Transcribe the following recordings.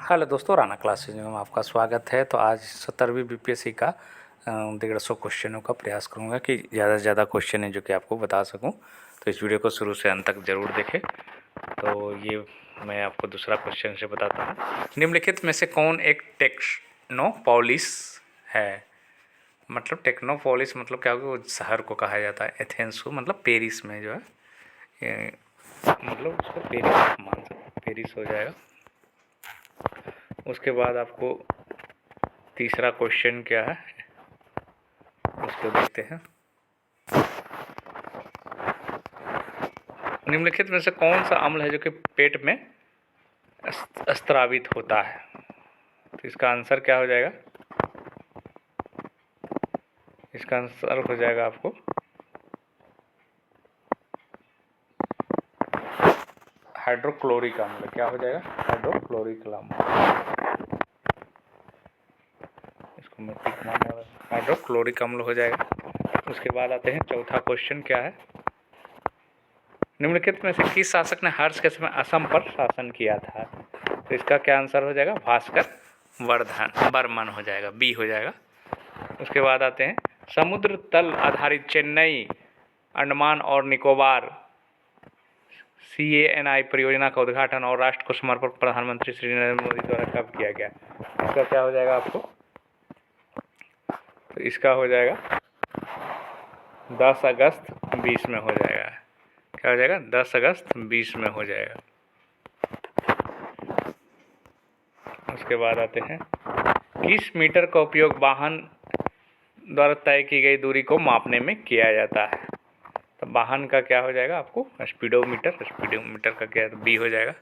Hello दोस्तों, Rana classes में आपका स्वागत है। तो आज 17वीं बीपीएससी का 150 क्वेश्चनों का प्रयास करूंगा कि ज़्यादा से ज़्यादा क्वेश्चन है जो कि आपको बता सकूं। तो इस वीडियो को शुरू से अंत तक ज़रूर देखें। तो ये मैं आपको दूसरा क्वेश्चन से बताता हूँ। निम्नलिखित में से कौन एक टेक्नोपोलिस है? मतलब टेक्नोपोलिस मतलब क्या होगा? वो शहर को कहा जाता है। एथेंस को मतलब पेरिस में जो है, मतलब उसको पेरिस मान सकते, पेरिस हो जाएगा। उसके बाद आपको तीसरा क्वेश्चन क्या है उसको देखते हैं। निम्नलिखित में से कौन सा अम्ल है जो कि पेट में स्रावित होता है? तो इसका आंसर क्या हो जाएगा? इसका आंसर हो जाएगा आपको हाइड्रोक्लोरिक अम्ल। क्या हो जाएगा? हाइड्रोक्लोरिक अम्ल। इसको मैं टिक मारने वाला, हाइड्रोक्लोरिक अम्ल हो जाएगा। उसके बाद आते हैं चौथा क्वेश्चन क्या है। निम्नलिखित में से किस शासक ने हर्ष के समय असम पर शासन किया था? तो इसका क्या आंसर हो जाएगा? भास्कर बर्मन हो जाएगा, बी हो जाएगा। उसके बाद आते हैं समुद्र तल आधारित चेन्नई अंडमान और निकोबार CANI परियोजना का उद्घाटन और राष्ट्र को समर्पण प्रधानमंत्री श्री नरेंद्र मोदी द्वारा कब किया गया? इसका क्या हो जाएगा आपको? तो इसका हो जाएगा 10 अगस्त 20 में हो जाएगा। क्या हो जाएगा? 10 अगस्त 20 में हो जाएगा। उसके बाद आते हैं किस मीटर का उपयोग वाहन द्वारा तय की गई दूरी को मापने में किया जाता है? तो वाहन का क्या हो जाएगा आपको? स्पीडोमीटर का क्या? तो बी हो जाएगा।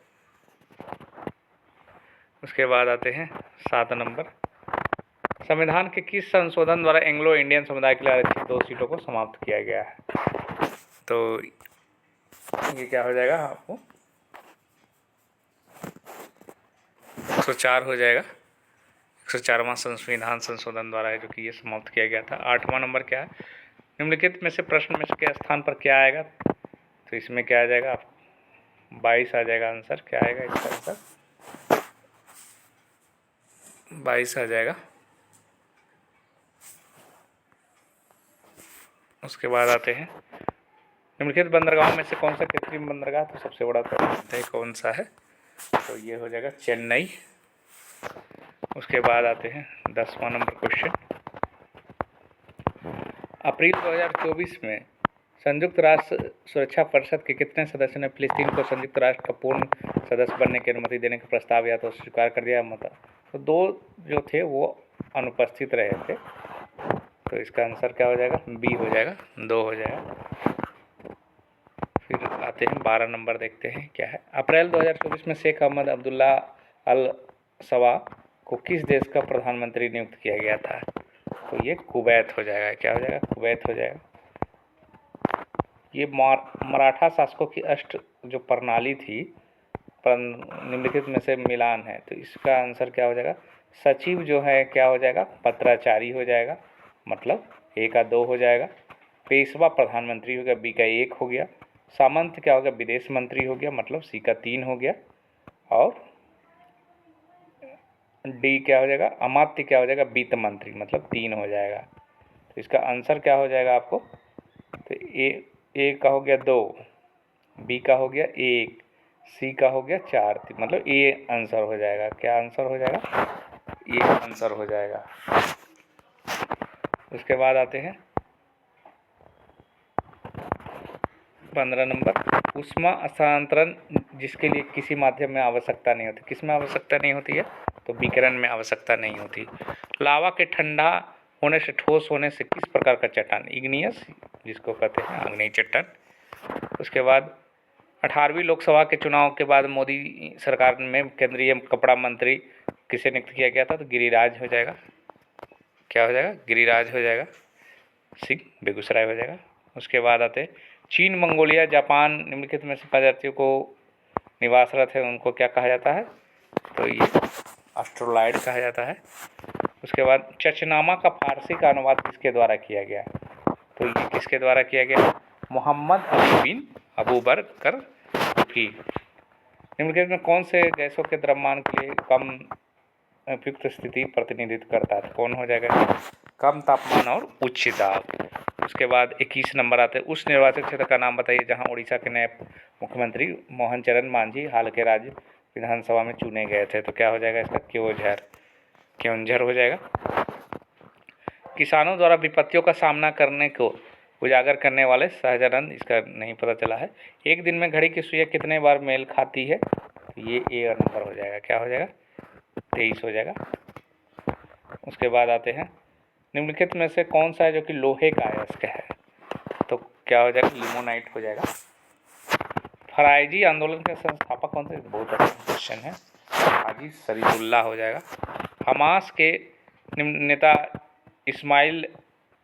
उसके बाद आते हैं 7 नंबर, संविधान के किस संशोधन द्वारा एंग्लो इंडियन समुदाय के लिए आरक्षित 2 सीटों को समाप्त किया गया है? तो ये क्या हो जाएगा आपको? 104 हो जाएगा। 104वां संविधान संशोधन द्वारा है जो कि ये समाप्त किया गया था। 8वां नंबर क्या है? निम्नलिखित में से प्रश्न में से के स्थान पर क्या आएगा? तो इसमें क्या आ जाएगा? आप 22 आ जाएगा आंसर। क्या आएगा इसका आंसर? 22 आ जाएगा। उसके बाद आते हैं निम्नलिखित बंदरगाहों में से कौन सा कृत्रिम बंदरगाह तो सबसे बड़ा तो कौन सा है? तो ये हो जाएगा चेन्नई। उसके बाद आते हैं 10वां नंबर क्वेश्चन, अप्रैल 2024 में संयुक्त राष्ट्र सुरक्षा परिषद के कितने सदस्यों ने फिलिस्तीन को संयुक्त राष्ट्र का पूर्ण सदस्य बनने की अनुमति देने का प्रस्ताव या तो स्वीकार कर दिया मतलब? तो 2 जो थे वो अनुपस्थित रहे थे। तो इसका आंसर क्या हो जाएगा? बी हो जाएगा, 2 हो जाएगा। फिर आते हैं 12 नंबर, देखते हैं क्या है। अप्रैल 2024 में शेख अहमद अब्दुल्ला अल सवा को किस देश का प्रधानमंत्री नियुक्त किया गया था? तो ये कुवैत हो जाएगा। क्या हो जाएगा? कुवैत हो जाएगा। ये मराठा शासकों की अष्ट जो प्रणाली थी, निम्नलिखित में से मिलान है। तो इसका आंसर क्या हो जाएगा? सचिव जो है क्या हो जाएगा? पत्राचारी हो जाएगा, मतलब ए का 2 हो जाएगा। पेशवा प्रधानमंत्री हो गया, बी का 1 हो गया। सामंत क्या हो गया? विदेश मंत्री हो गया, मतलब सी का 3 हो गया। और डी क्या हो जाएगा? अमात्य क्या हो जाएगा? वित्त मंत्री, मतलब 3 हो जाएगा। तो इसका आंसर क्या हो जाएगा आपको? तो ए का हो गया 2, बी का हो गया 1, सी का हो गया 4, मतलब ए आंसर हो जाएगा। क्या आंसर हो जाएगा? ये आंसर हो जाएगा। उसके बाद आते हैं 15 नंबर, ऊष्मा हस्तांतरण जिसके लिए किसी माध्यम में आवश्यकता नहीं होती। किस में आवश्यकता नहीं होती है? तो विकिरण में आवश्यकता नहीं होती। लावा के ठंडा होने से ठोस होने से किस प्रकार का चट्टान? इग्नियस, जिसको कहते हैं आग्नेय चट्टान। उसके बाद 18वीं लोकसभा के चुनाव के बाद मोदी सरकार में केंद्रीय कपड़ा मंत्री किसे नियुक्त किया गया था? तो गिरिराज हो जाएगा। क्या हो जाएगा? गिरिराज हो जाएगा। सिंह, बेगूसराय हो जाएगा। उसके बाद आते चीन, मंगोलिया, जापान निम्नलिखित में से प्रजातियों को निवासरत है, उनको क्या कहा जाता है? तो ये एस्ट्रोलाइड कहा जाता है। उसके बाद चचनामा का फारसी का अनुवाद किसके द्वारा किया गया? तो ये किसके द्वारा किया गया? मोहम्मद अली बिन अबू बकर भी। निम्नलिखित में कौन से गैसों के द्रव्यमान के लिए कम उपयुक्त स्थिति प्रतिनिधित्व करता है? कौन हो जाएगा? कम तापमान और उच्च दाब। उसके बाद 21 नंबर आते हैं, उस निर्वाचन क्षेत्र का नाम बताइए जहां उड़ीसा के नए मुख्यमंत्री मोहन चरण मांझी हाल के राज्य विधानसभा में चुने गए थे। तो क्या हो जाएगा इसका? क्योंझर हो जाएगा। किसानों द्वारा विपत्तियों का सामना करने को उजागर करने वाले सहजानंद, इसका नहीं पता चला है। एक दिन में घड़ी की सुइयां कितने बार मेल खाती है? ये ए नंबर हो जाएगा। क्या हो जाएगा? 23 हो जाएगा। उसके बाद आते हैं, निम्नलिखित में से कौन सा है जो कि लोहे का अयस्क है? तो क्या हो जाएगा? लिमोनाइट हो जाएगा। फराइजी आंदोलन के संस्थापक कौन थे? बहुत अच्छा क्वेश्चन है। हाजी शरीफुल्लाह हो जाएगा। हमास के नेता इस्माइल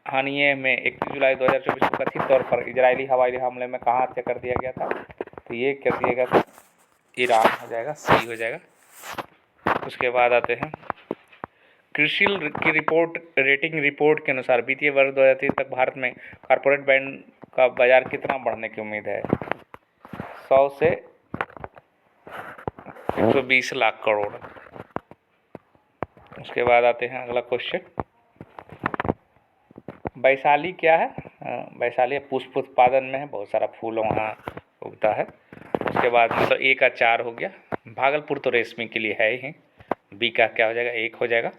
हानिये में 31 जुलाई 2024 को कथित तौर पर इजरायली हवाई हमले में कहाँ हत्या कर दिया गया था? तो ये कर दिया गया था ईरान हो जाएगा। सी हो जाएगा। उसके बाद आते हैं, क्रिसिल की रेटिंग रिपोर्ट के अनुसार वित्तीय वर्ष 2023 तक भारत में कॉर्पोरेट बॉन्ड का बाजार कितना बढ़ने की उम्मीद है? 100 से 120 लाख करोड़। उसके बाद आते हैं अगला क्वेश्चन, वैशाली क्या है? वैशाली पुष्प उत्पादन में है, बहुत सारा फूल वहाँ उगता है। उसके बाद मतलब A का 4 हो गया। भागलपुर तो रेशमी के लिए है ही। B का क्या हो जाएगा? 1 हो जाएगा।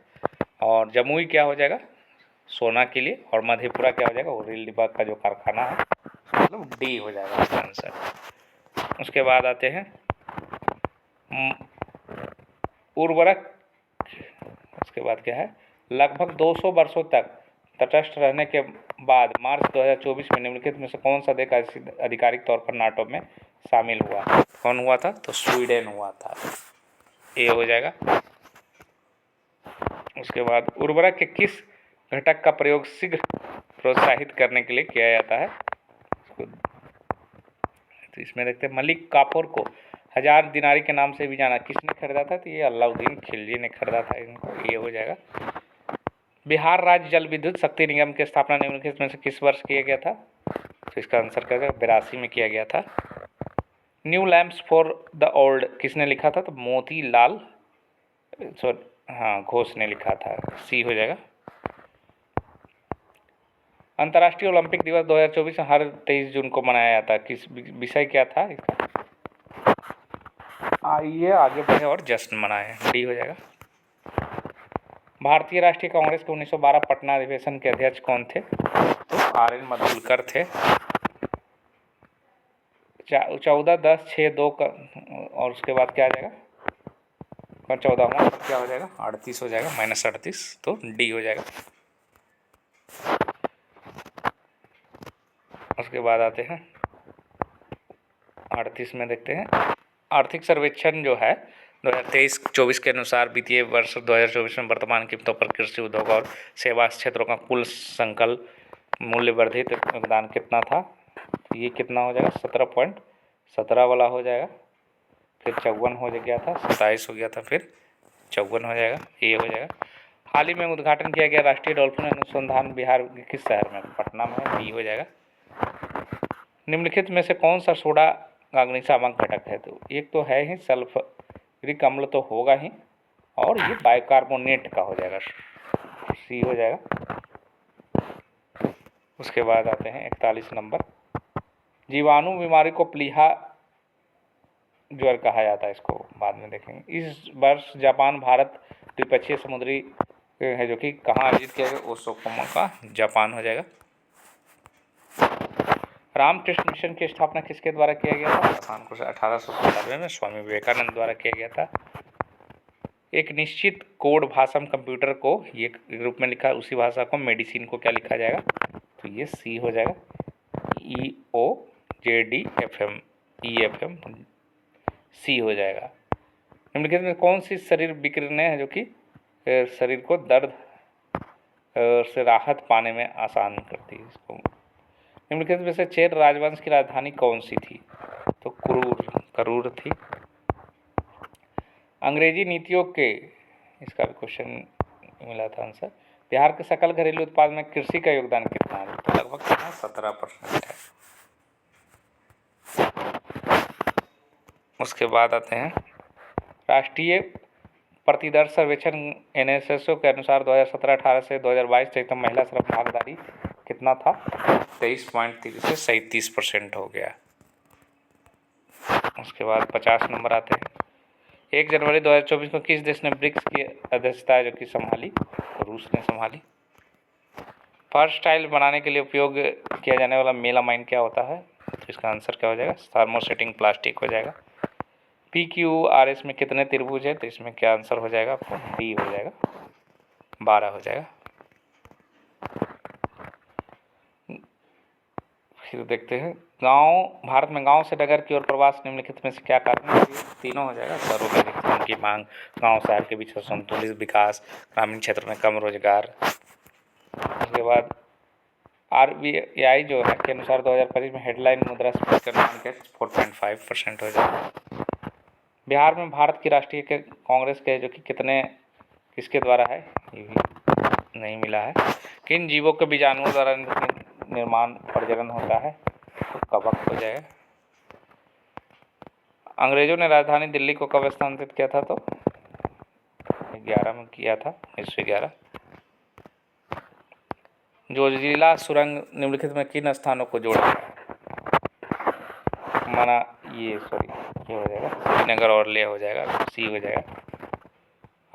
और जमुई क्या हो जाएगा? सोना के लिए। और मधेपुरा क्या हो जाएगा? वो रेल डिब्बा का जो कारखाना है, मतलब D हो जाएगा आंसर। उसके बाद आते हैं उर्वरक। उसके बाद क्या है? लगभग 200 वर्षों तक तटस्थ रहने के बाद मार्च 2024 में निम्नलिखित में से कौन सा देश आधिकारिक तौर पर नाटो में शामिल हुआ? कौन हुआ था? तो स्वीडन हुआ था। ए हो जाएगा। उसके बाद उर्वरक के किस घटक का प्रयोग शीघ्र प्रोत्साहित करने के लिए किया जाता है? तो इसमें देखते हैं, मलिक काफूर को 1000 दिनारी के नाम से भी जाना किसने खरीदा था? तो ये अलाउद्दीन खिलजी ने खरीदा था इनको। ये हो जाएगा। बिहार राज्य जल विद्युत शक्ति निगम की स्थापना निम्नलिखित में से किस वर्ष किया गया था? तो इसका आंसर क्या है? 82 में किया गया था। New lamps for the old किसने लिखा था? तो मोतीलाल घोष ने लिखा था। सी हो जाएगा। अंतर्राष्ट्रीय ओलंपिक दिवस 2024 हर 23 जून को मनाया जाता है। किस विषय क्या था इसका? आइए आगे बढ़े और जश्न मनाएं। डी हो जाएगा। भारतीय राष्ट्रीय कांग्रेस के 1912 पटना अधिवेशन के अध्यक्ष कौन थे? तो RN मधुलकर थे। 14-10-6-2 का, और उसके बाद क्या आ जाएगा? 14वां क्या हो जाएगा? 38 हो जाएगा, -38। तो डी हो जाएगा। उसके बाद आते हैं 38 में देखते हैं, आर्थिक सर्वेक्षण जो है 2023-24 के अनुसार वित्तीय वर्ष 2024 में वर्तमान कीमतों पर कृषि उद्योग और सेवा क्षेत्रों का कुल संकल्प मूल्य वर्धित योगदान कितना था? ये कितना हो जाएगा? 17.17 वाला हो जाएगा। फिर 54 हो गया था, 27 हो गया था, फिर 54 हो जाएगा। ये हो जाएगा। हाल ही में उद्घाटन किया गया राष्ट्रीय डॉल्फिन अनुसंधान बिहार के किस शहर में? पटना में। बी हो जाएगा। निम्नलिखित में से कौन सा सोडा अग्निशामक घटक है? तो एक तो है ही सल्फ्यूरिक अम्ल तो होगा ही, और ये बाइकार्बोनेट का हो जाएगा। सी हो जाएगा। उसके बाद आते हैं 41 नंबर, जीवाणु बीमारी को प्लीहा ज्वर कहा जाता है, इसको बाद में देखेंगे। इस वर्ष जापान भारत द्विपक्षीय समुद्री है जो कि कहाँ आयोजित किया गया? ओसाका का जापान हो जाएगा। रामकृष्ण मिशन की स्थापना किसके द्वारा किया गया था? आसान क्वेश्चन। 1897 में स्वामी विवेकानंद द्वारा किया गया था। एक निश्चित कोड भाषा कंप्यूटर को ये रूप में लिखा, उसी भाषा को मेडिसिन को क्या लिखा जाएगा? तो ये सी हो जाएगा। EOJDFM EFM सी हो जाएगा। निम्नलिखित में कौन सी शरीर विकिरणें है जो कि शरीर को दर्द से राहत पाने में आसान करती है? इसको निम्नलिखित में से चेर राजवंश की राजधानी कौन सी थी? तो करूर थी। अंग्रेजी नीतियों के, इसका भी क्वेश्चन मिला था आंसर। बिहार के सकल घरेलू उत्पाद में कृषि का योगदान कितना है? तो लगभग 17% है। उसके बाद आते हैं राष्ट्रीय प्रतिदर सर्वेक्षण NSSO के अनुसार 2017-18 से 2022 तक महिला श्रम भागीदारी कितना था? 23.3 से 37% हो गया। उसके बाद 50 नंबर आते हैं 1 जनवरी 2024 को किस देश ने ब्रिक्स की अध्यक्षता जो कि संभाली? रूस ने संभाली। फर्श टाइल बनाने के लिए उपयोग किया जाने वाला मेलामाइन क्या होता है? तो इसका आंसर क्या हो जाएगा? थर्मोसेटिंग प्लास्टिक हो जाएगा। PQRS में कितने त्रिभुज है? तो इसमें क्या आंसर हो जाएगा आपको? डी हो जाएगा, 12 हो जाएगा। फिर देखते हैं भारत में गांव से नगर की ओर प्रवास निम्नलिखित में से क्या कारण है? तीनों हो जाएगा। सर्वोदय की मांग, गांव शहर के बीच संतुलित विकास, ग्रामीण क्षेत्र में कम रोजगार। उसके बाद RBI जो है के अनुसार 2025 में हेडलाइन मुद्रास्फीति का अनुमान 4.5% हो जाएगा। बिहार में भारत की राष्ट्रीय कांग्रेस के जो कि किसके द्वारा है? ये भी नहीं मिला है। किन जीवों के बीजाणुओं द्वारा निर्माण प्रजनन होता है? तो कवक हो जाएगा। अंग्रेजों ने राजधानी दिल्ली को कब स्थानांतरित किया था? तो 11 में किया था, 1911। जोजिला सुरंग निम्नलिखित में किन स्थानों को जोड़ा है? ये हो जाएगा श्रीनगर और लेह हो जाएगा, सी हो जाएगा।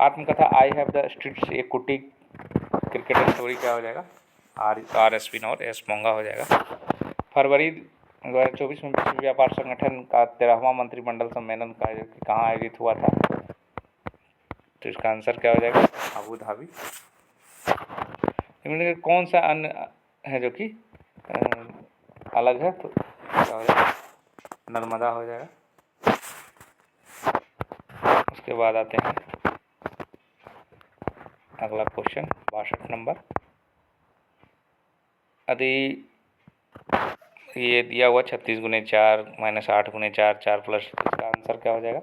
आत्मकथा आई हैव द स्ट्रीट्स एक कुटी क्रिकेट स्टोरी क्या हो जाएगा? RS विनोद, S मोंगा हो जाएगा। फरवरी 2024 में विश्व व्यापार संगठन का 13वां मंत्रिमंडल सम्मेलन का कहाँ आयोजित हुआ था? तो इसका आंसर क्या हो जाएगा? Abu Dhabi. इनमें कौन सा अन्य है जो कि अलग है? तो क्या हो जाएगा? नर्मदा हो जाएगा। उसके बाद आते हैं अगला क्वेश्चन 62 नंबर। यदि ये दिया हुआ 36 × 4 - 8 × 4 4 प्लस, इसका आंसर क्या हो जाएगा?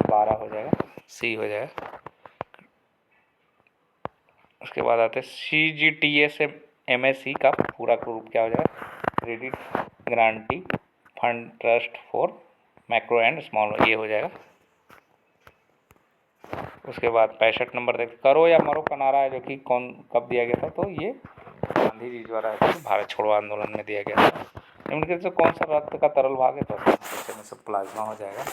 12 हो जाएगा, सी हो जाएगा। उसके बाद आते हैं CGTA से MSc का पूरा रूप क्या हो जाएगा? Credit guarantee fund trust for macro and small, ये हो जाएगा। उसके बाद 65 नंबर देखते करो या मरो का नारा है जो कि कब दिया गया था? तो ये गांधी जी द्वारा भारत छोड़ो आंदोलन में दिया गया था। निम्नलिखित से कौन सा रक्त का तरल भाग है? तो में से प्लाज्मा हो जाएगा।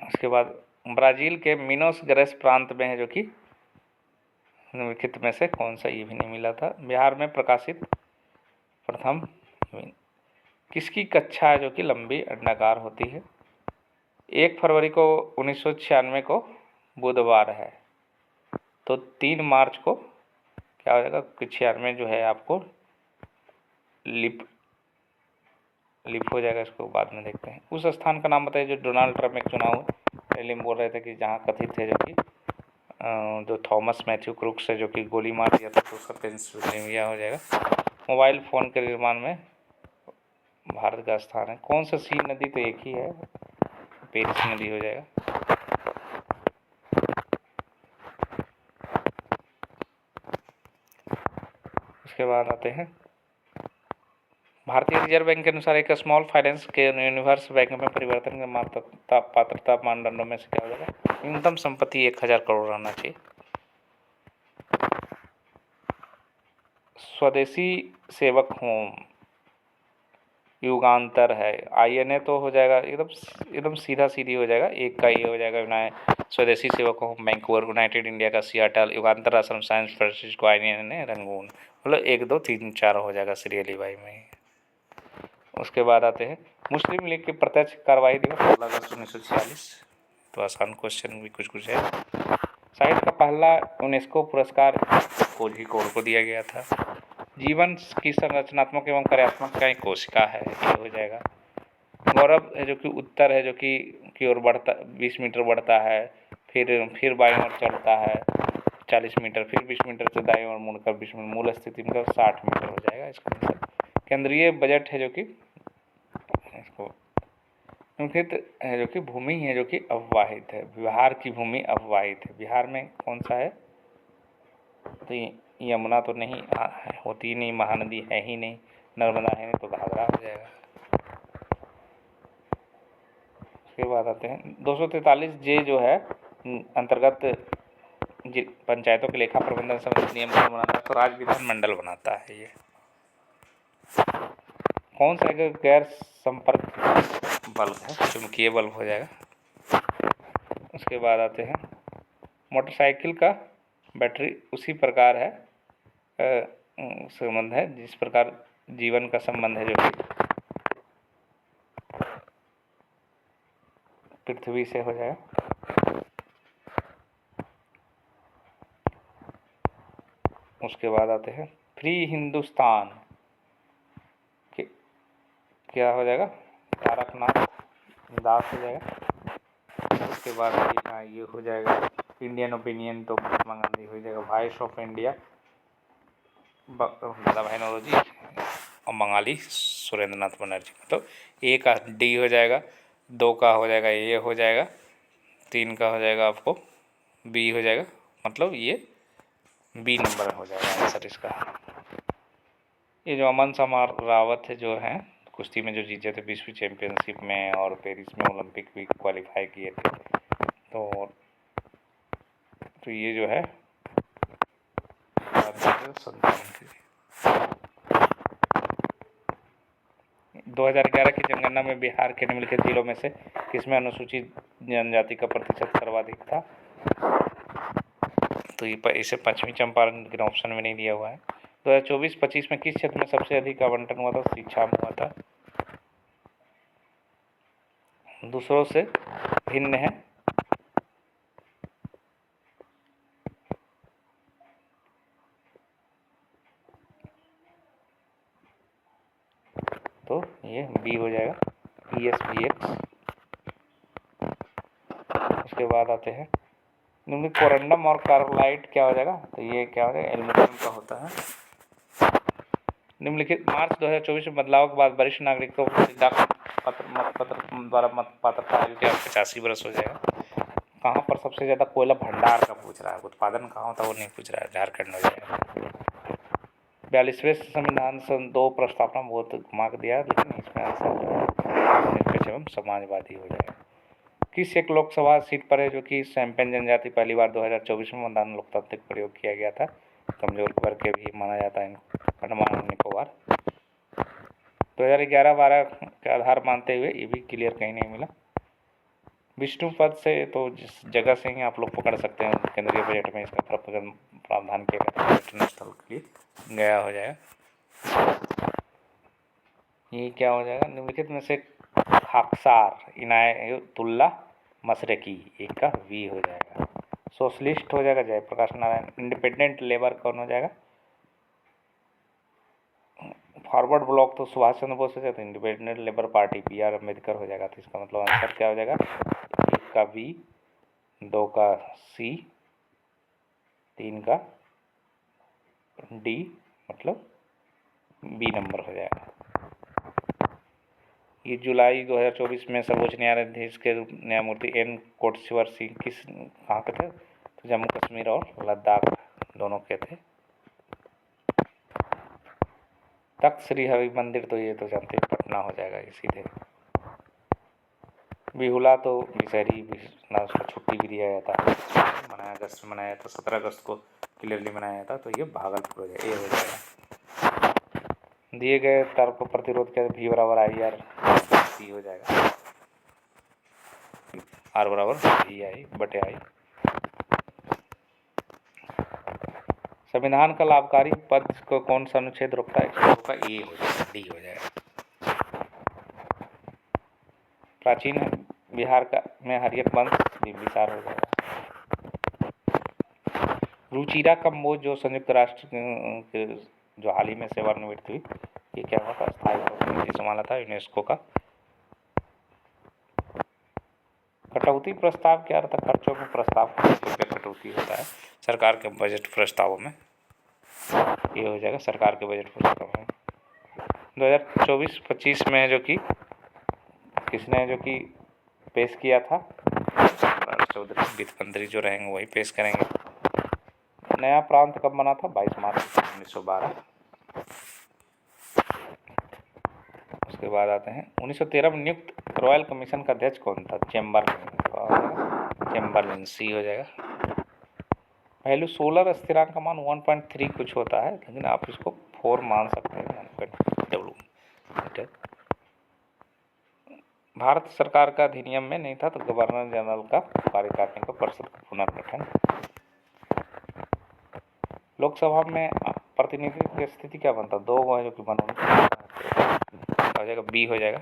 उसके बाद ब्राजील के मिनोस गेरेस प्रांत में है जो कि निम्नलिखित में से कौन सा? ये भी नहीं मिला था। बिहार में प्रकाशित प्रथम किसकी कक्षा है जो कि लंबी अंडाकार होती है? 1 फरवरी को 1996 को बुधवार है, तो 3 मार्च को क्या हो जाएगा? 96 जो है आपको लिप हो जाएगा। इसको बाद में देखते हैं। उस स्थान का नाम बताइए जो डोनाल्ड ट्रंप एक चुनाव रैली में बोल रहे थे कि जहाँ कथित थे जो कि जो थॉमस मैथ्यू क्रूक्स है जो कि गोली मार दिया था, तो उसका पेंसिल्वेनिया हो जाएगा। मोबाइल फ़ोन के निर्माण में भारत का स्थान है। कौन सा सी नदी? तो एक ही है, पेरिस नदी हो जाएगा। उसके बाद आते हैं भारतीय रिजर्व बैंक के अनुसार एक स्मॉल फाइनेंस के यूनिवर्स बैंक में परिवर्तन के पात्रता मानदंडों में से क्या हो जाएगा? न्यूनतम संपत्ति 1000 करोड़ रहना चाहिए। स्वदेशी सेवक होम युगांतर है, INA तो हो जाएगा एकदम सीधा सीधी हो जाएगा। एक का ये हो जाएगा स्वदेशी सेवक होम वैंकूवर, यूनाइटेड इंडिया का सियाटल, युगांतर आश्रम सैन फ्रांसिस्को, INA रंगून। मतलब 1 2 3 4 हो जाएगा सीरियली बाई में। उसके बाद आते हैं मुस्लिम लीग की प्रत्यक्ष कार्रवाई दिवस 16 अगस्त 1946। तो आसान क्वेश्चन भी कुछ है। साहित्य का पहला यूनेस्को पुरस्कार कोझिकोड को दिया गया था। जीवन की संरचनात्मक एवं कार्यात्मक इकाई कोशिका है, ये हो जाएगा। गौरव है जो कि उत्तर है जो कि की ओर बढ़ता 20 मीटर बढ़ता है, फिर बाईं ओर चढ़ता है 40 मीटर, फिर 20 मीटर से दाईं ओर मुड़कर 20 मीटर, मूल स्थिति में 60 मीटर हो जाएगा। इसका आंसर केंद्रीय बजट है जो कि इसको निम्नलिखित है जो कि भूमि है जो कि अववाहित है। बिहार की भूमि अववाहित है। बिहार में कौन सा है? तो यमुना तो नहीं होती नहीं, महानदी है ही नहीं, नर्मदा है नहीं, तो घाघरा हो जाएगा। उसके बाद आते हैं 243 जे जो है अंतर्गत पंचायतों के लेखा प्रबंधन संबंधी नियम कौन बनाता है? तो राज्य विधानमंडल बनाता है। ये कौन सा एक गैर संपर्क बल्ब है? चुंबकीय बल्ब हो जाएगा। उसके बाद आते हैं मोटरसाइकिल का बैटरी उसी प्रकार है संबंध है जिस प्रकार जीवन का संबंध है जो कि पृथ्वी से हो जाएगा। उसके बाद आते हैं फ्री हिंदुस्तान के क्या हो जाएगा? तारकनाथ दास हो जाएगा। उसके बाद ये हो जाएगा इंडियन ओपिनियन तो महात्मा गांधी हो जाएगा। वॉइस ऑफ इंडिया दादा भाई नौरोजी और बंगाली सुरेंद्र नाथ बनर्जी। तो ए का डी हो जाएगा, 2 का हो जाएगा ए हो जाएगा, 3 का हो जाएगा आपको बी हो जाएगा, मतलब ये बी नंबर हो जाएगा आंसर इसका। ये जो अमन समार रावत है जो हैं कुश्ती में जो जीते थे विश्व चैंपियनशिप में और पेरिस में ओलंपिक भी क्वालिफाई किए थे, तो ये जो है 2011 की जनगणना में बिहार के निम्नलिखित जिलों में से किसमें अनुसूचित जनजाति का प्रतिशत सर्वाधिक था? तो ये इसे पश्चिमी चंपारण के ऑप्शन में नहीं दिया हुआ है। 2024-25 में किस क्षेत्र में सबसे अधिक आवंटन हुआ था? शिक्षा में हुआ था। दूसरों से भिन्न है तो ये बी हो जाएगा ESVX। उसके बाद आते हैं निम्नलिखित कोरंडम और कार्बोलाइट क्या हो जाएगा? तो ये क्या हो जाएगा? एल्यूमिनियम का होता है। निम्नलिखित मार्च 2024 में बदलाव के बाद वरिष्ठ नागरिकों को मतपत्र द्वारा मतपत्र का आयु क्या 85 वर्ष हो जाएगा। कहाँ पर सबसे ज़्यादा कोयला भंडार का पूछ रहा है, उत्पादन कहाँ होता है वो नहीं पूछ रहा है, झारखंड हो जाएगा। 42वें संविधान सन 2 प्रस्तावना बहुत घुमा के दिया, लेकिन इसमें आंसर निरपेक्ष एवं समाजवादी हो जाएगा। किस एक लोकसभा सीट पर है जो कि सैंपन जनजाति पहली बार 2024 में मतदान लोकतांत्रिक प्रयोग किया गया था? कमजोर वर्ग के भी माना जाता है अंडमान और निकोबार। 2011-12 के आधार मानते हुए ये भी क्लियर कहीं नहीं मिला। विष्णु पद से तो जिस जगह से ही आप लोग पकड़ सकते हैं, केंद्रीय बजट में इसका प्रावधान किया गया पर्यटन स्थल के लिए गया हो जाएगा। ये क्या हो जाएगा? निम्नलिखित में से खाकसार इनायतुल्ला मशरकी एक का वी हो जाएगा। सोशलिस्ट हो जाएगा जयप्रकाश नारायण। इंडिपेंडेंट लेबर कौन हो जाएगा? फॉरवर्ड ब्लॉक तो सुभाष चंद्र बोस हो जाएगा। Independent labour party BR Ambedkar हो जाएगा। तो इसका मतलब आंसर क्या हो जाएगा? 1 का बी, 2 का सी, 3 का डी, मतलब बी नंबर हो जाएगा। ये जुलाई 2024 में सर्वोच्च न्यायाधीश के न्यायमूर्ति N कोटेश्वर सिंह कहाँ के थे? तो जम्मू कश्मीर और लद्दाख दोनों के थे। तख्त श्री हरि मंदिर तो ये तो जानते हैं पटना हो जाएगा ये सीधे। बिहुला तो विशहरी ना, उसको छुट्टी भी दिया जाता है, मनाया अगस्त में मनाया था, 17 अगस्त को क्लियरली मनाया था, तो ये भागलपुर हो जाएगा, ये हो जाएगा। दिए गए तर्क को प्रतिरोध के V बराबर IR C हो जाएगा। R बराबर VI/I। संविधान का लाभकारी पद को कौन सा अनुच्छेद रोकता है? 102 का ए हो जाएगा, डी हो जाएगा। प्राचीन बिहार का में हरियत वंश बिंबिसार हो जाएगा। रुचिरा कंबोज जो संयुक्त राष्ट्र के जो हाल ही में सेवानिवृत्त हुई, ये क्या हुआ था? स्थायी प्रतिनिधि संभाला था यूनेस्को का। कटौती प्रस्ताव क्या अर्थ? खर्चों में प्रस्ताव कटौती होता है सरकार के बजट प्रस्तावों में, ये हो जाएगा सरकार के बजट प्रस्ताव में। 2024-25 में जो कि किसने जो कि पेश किया था? चौधरी वित्त मंत्री जो रहेंगे वही पेश करेंगे। नया प्रांत कब बना था? 22 मार्च 1912। उसके बाद आते हैं 1913 में नियुक्त रॉयल कमीशन का अध्यक्ष कौन था? चेम्बरलिन, सी हो जाएगा। वैल्यू सोलर स्थिरांक का मान 1.3 कुछ होता है, लेकिन आप इसको 4 मान सकते हैं, 1.w मीटर। भारत सरकार का अधिनियम में नहीं था, तो गवर्नर जनरल का कार्यकारिणी परिषद का पुनर्गठन। लोकसभा में प्रतिनिधित्व की स्थिति क्या बनता? 2 है जो कि हो जाएगा, बी हो जाएगा।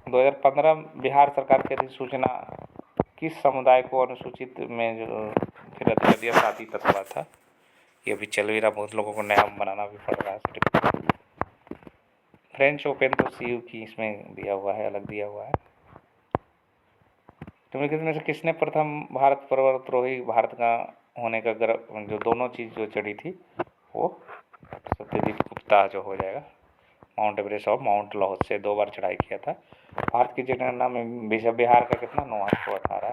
2015 बिहार सरकार की अधिसूचना किस समुदाय को अनुसूचित में जो फिर कर दिया? 7वीं तत्वा था। ये भी चल भी रहा, बहुत लोगों को नया बनाना भी पड़ रहा है। फ्रेंच ओपन तो सीयू की इसमें दिया हुआ है, अलग दिया हुआ है। निम्नलिखित में से किसने प्रथम भारत पर्वतारोही भारत का होने का गर्व, जो दोनों चीज़ जो चढ़ी थी वो सत्यजीत गुप्ता जो हो जाएगा। माउंट एवरेस्ट और माउंट लाहौसे 2 बार चढ़ाई किया था। भारत की जनगणना में बिहार का कितना? 918 है।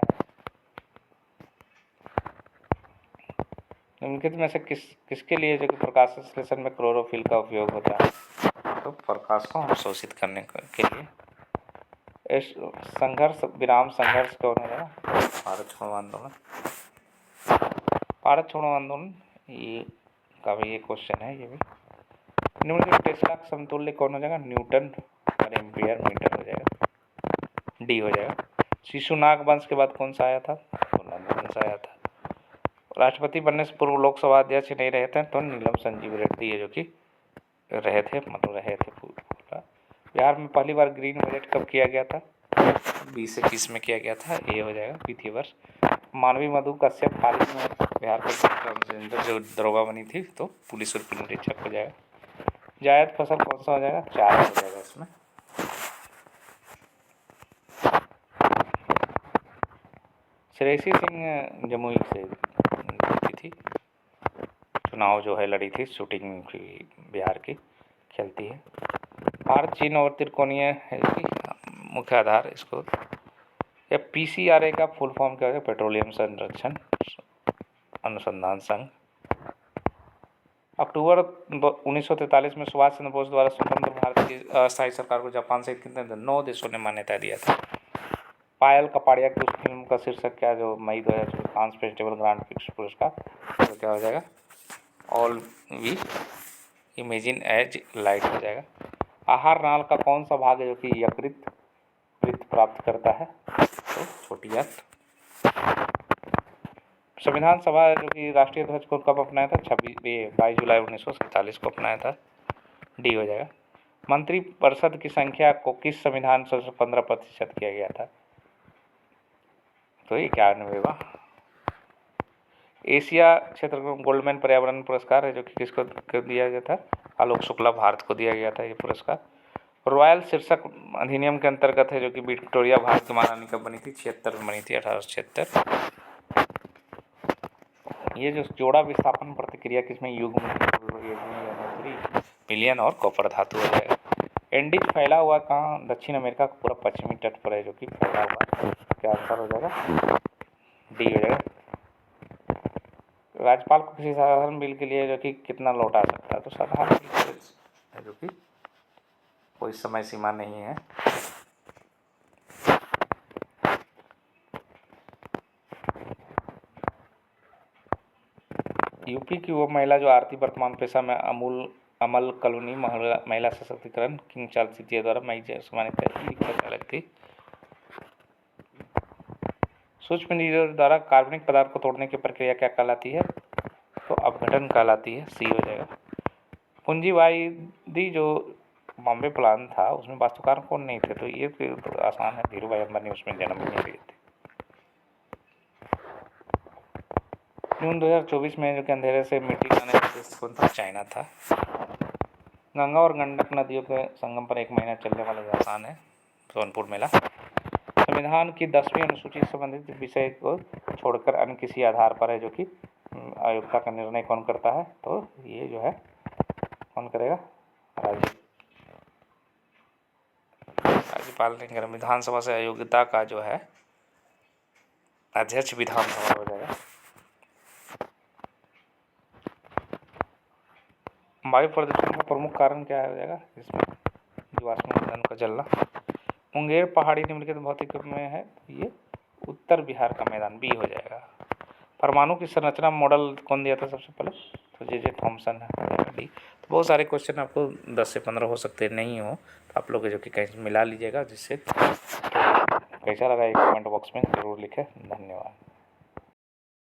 निम्नलिखित में से किसके लिए जो कि प्रकाश संश्लेषण में क्लोरोफिल का उपयोग होता है? तो प्रकाश को अवशोषित करने के लिए। संघर्ष विराम संघर्ष कौन है? भारत छोड़ो आंदोलन। भारत छोड़ो आंदोलन ये का भी एक क्वेश्चन है। ये भी निम्नलिखित टेस्ला का समतुल्य कौन हो जाएगा? न्यूटन और एम्पियर मीटर हो जाएगा, डी हो जाएगा। शिशुनाग वंश के बाद कौन सा आया था? तो नंद वंश आया था। राष्ट्रपति बनने से पूर्व लोकसभा अध्यक्ष नहीं रहे थे, तो नीलम संजीव रेड्डी है जो कि रहे थे। बिहार में पहली बार ग्रीन बजट कब किया गया था? 2021 में किया गया था, ये हो जाएगा वित्तीय वर्ष। मानवी मधु कश्यप हाल ही में बिहार के ट्रांसजेंडर जो दरोगा बनी थी, तो पुलिस और पुलिस निरीक्षक हो जाएगा। जायद फसल कौन सा हो जाएगा? 4 हो जाएगा इसमें। श्रेयसी सिंह जमुई से जीती थी, चुनाव जो है लड़ी थी, शूटिंग बिहार की खेलती है। भारत चीन और त्रिकोणीय मुख्य आधार, इसको या PCRA का फुल फॉर्म क्या है? पेट्रोलियम संरक्षण अनुसंधान संघ। अक्टूबर 1943 में सुभाष चंद्र बोस द्वारा स्वतंत्र भारत की अस्थायी सरकार को जापान से कितने 9 देशों ने मान्यता दिया था। पायल कपाड़िया की उस फिल्म का शीर्षक क्या, जो मई 2024 कांस फेस्टिवल ग्रांड प्रिक्स पुरस्कार, तो क्या हो जाएगा? All we imagine as light हो जाएगा। आहार नाल का कौन सा भाग है जो कि यकृत वृत्त प्राप्त करता है? तो छोटी आंत। संविधान सभा जो कि राष्ट्रीय ध्वज को कब अपनाया था? 22 जुलाई 1947 को अपनाया था, डी हो जाएगा। मंत्रिपरिषद की संख्या को किस संविधान से 15% किया गया था? तो 91वां। एशिया क्षेत्र में गोल्डमैन पर्यावरण पुरस्कार है जो कि किसको दिया गया था? आलोक शुक्ला, भारत को दिया गया था ये पुरस्कार। रॉयल शीर्षक अधिनियम के अंतर्गत है जो कि विक्टोरिया भारत की महारानी कब बनी थी? 76 में बनी थी, 1876। ये जो जोड़ा विस्थापन प्रतिक्रिया किसमें युग्म मिलियन और कॉपर धातु हो जाएगा। एंडीज फैला हुआ कहाँ? दक्षिण अमेरिका का पूरा पश्चिमी तट पर है जो कि फैला हुआ। क्या आंसर हो जाएगा? डी हो जाएगा। राज्यपाल को किसी साधारण बिल के लिए जो कि कितना लौटा सकता है? तो साधारण बिल है जो कि कोई समय सीमा नहीं है। यूपी की वो महिला जो आरती वर्तमान पेशा में अमल कॉलोनी महिला सशक्तिकरण किंग चार्ल्स तृतीय द्वारा मई सम्मानित अलग थी। सूक्ष्म जीवों द्वारा कार्बनिक पदार्थ को तोड़ने की प्रक्रिया क्या कहलाती है? तो अपघटन कहलाती है, सी हो जाएगा। पूंजीवादी जो बॉम्बे प्लान था उसमें वास्तुकार कौन नहीं थे? तो ये तो आसान है, धीरू भाई अंबानी उसमें जन्म नहीं लिए थे। जून 2024 में जो कि अंधेरे से मिट्टी लाने का देश कौन था? चाइना था। गंगा और गंडक नदियों के संगम पर 1 महीना चलने वाला आसान है, सोनपुर मेला। संविधान की 10वीं अनुसूची से संबंधित विषय को छोड़कर अन्य किसी आधार पर है जो कि आयोगता का निर्णय कौन करता है? तो ये जो है कौन करेगा? राज्यपाल नहीं करेगा। विधानसभा से अयोग्यता का जो है अध्यक्ष विधानसभा हो जाएगा। वायु प्रदूषण का प्रमुख कारण क्या हो जाएगा इसमें? जीवाश्म ईंधन का जलना। मुंगेर पहाड़ी निम्नलिखित भौतिक में है, ये उत्तर बिहार का मैदान बी हो जाएगा। परमाणु की संरचना मॉडल कौन दिया था सबसे पहले? तो जे थॉमसन है, डी। तो बहुत सारे क्वेश्चन आपको 10 से 15 हो सकते नहीं हो, तो आप लोग जो कि कहीं मिला लीजिएगा, जिससे कैसा लगा एक कमेंट बॉक्स में ज़रूर लिखें। धन्यवाद।